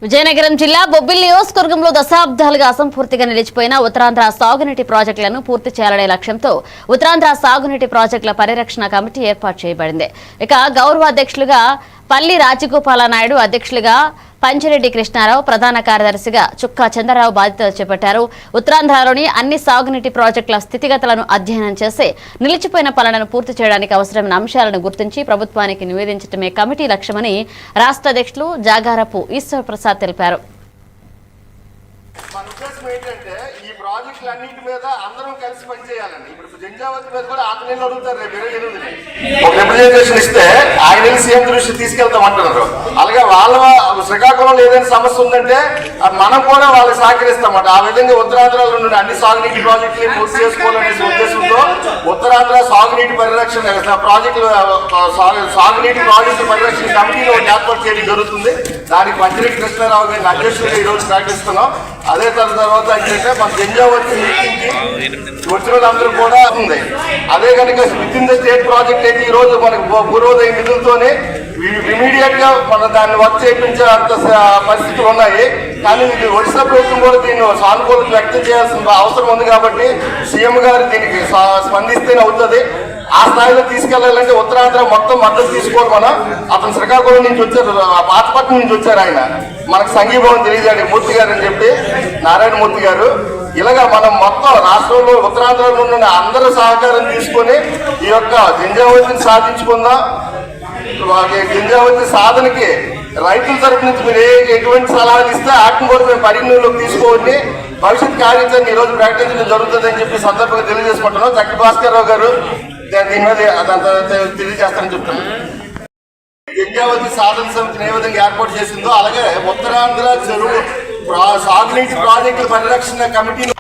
విజయనగరం జిల్లా బొబ్బిలి నియోజకవర్గంలో దశాబ్దాలుగా అసంపూర్తిగా నిలిచిపోయిన ఉత్తరాంధ్ర సాగునీటి ప్రాజెక్టులను పూర్తి చేయాలనే లక్ష్యంతో ఉత్తరాంధ్ర సాగునీటి ప్రాజెక్టుల పరిరక్షణ కమిటీ ఏర్పాటు చేయబడింది. ఇక గౌరవ అధ్యక్షులుగా పల్లి రాజగోపాల నాయుడు, అధ్యక్షులుగా పంచిరెడ్డి కృష్ణారావు, ప్రధాన కార్యదర్శిగా చుక్కా చంద్రరావు బాధ్యతలు చేపట్టారు. ఉత్తరాంధ్రలోని అన్ని సాగునీటి ప్రాజెక్టుల స్థితిగతులను అధ్యయనం చేసి నిలిచిపోయిన పనులను పూర్తి చేయడానికి అవసరమైన అంశాలను గుర్తించి ప్రభుత్వానికి నివేదించడమే కమిటీ లక్ష్యమని రాష్ట్ర అధ్యక్షులు జాగారపు ఈశ్వర్ ప్రసాద్ తెలిపారు. ప్రాజెక్టులన్నింటి మీద అందరం కలిసి పనిచేయాలండి. ఇప్పుడు జంజావతి మీద కూడా ఆట నెలలు అడుగుతారు. రేపు 28ని ఒక రిప్రజెంటేషన్ ఇస్తే ఆయన సీఎం దృష్టి తీసుకెళ్తామంటున్నారు. అలాగే వాళ్ళ శ్రీకాకుళంలో ఏదైనా సమస్య ఉందంటే మనం కూడా వాళ్ళకి సహకరిస్తామంట. ఆ విధంగా ఉత్తరాంధ్రలో ఉన్న అన్ని సాగునీటి ప్రాజెక్టులు పూర్తి చేసుకోవాలనే ఉద్దేశంతో ఉత్తరాంధ్ర సాగునీటి పరిరక్షణ ప్రాజెక్టులు సాగునీటి ప్రాజెక్టు పరిరక్షణ కమిటీలో ఏర్పాటు చేయడం జరుగుతుంది. దానికి పంచిరెడ్డి కృష్ణారావు గారిని అధ్యక్షుడిగా ఈరోజు ప్రకటిస్తున్నాం. అదే తర్వాత ఏంటంటే మన జంజావతి మీటింగ్కి వచ్చిన వాళ్ళందరూ కూడా ఉంది. అదే కనుక with in the state project అయితే ఈ రోజు మనకు పూర్వోదయ నిధులతోనే ఇమీడియట్ గా మన దాన్ని వర్క్ చేయించే అంత పరిస్థితులు ఉన్నాయి. కానీ ఇది ఒడిశా ప్రభుత్వం కూడా దీన్ని సానుకూలత వ్యక్తం చేయాల్సిన అవసరం ఉంది. కాబట్టి సీఎం గారు దీనికి స్పందిస్తేనే అవుతుంది. ఆ స్థాయిలో తీసుకెళ్లాలంటే ఉత్తరాంధ్ర మొత్తం మద్దతు తీసుకోవాలి. మనం అతను శ్రీకాకుళం నుంచి వచ్చారు, పాతపట్నం నుంచి వచ్చారు. ఆయన మనకు సంఘీభావం తెలియజేయండి మూర్తి గారు అని చెప్పి, నారాయణమూర్తి గారు. ఇలాగా మనం మొత్తం రాష్ట్రంలో ఉత్తరాంధ్రలో ఉన్న అందరూ సహకారం తీసుకొని ఈ యొక్క జంజావతిని సాధించుకుందాం. జంజావతి సాధనకి రైతుల తరపు నుంచి మీరు ఎటువంటి సలహాలు ఇస్తే వాటిని కూడా మేము పరిగణలోకి తీసుకోవద్దని భవిష్యత్ కార్యాచరణ ఈ రోజు ప్రకటించడం జరుగుతుందని చెప్పి సందర్భంగా తెలియజేసుకుంటున్నాం. చక్రి భాస్కర్ రావు గారు దీని మీద తెలియజేస్తారని చెప్తున్నాం. జంజావతి సాధన సమితిని ఏ విధంగా ఏర్పాటు చేసిందో అలాగే ఉత్తరాంధ్ర చెరువు సాగునీటి ప్రాజెక్టుల పరిరక్షణ కమిటీని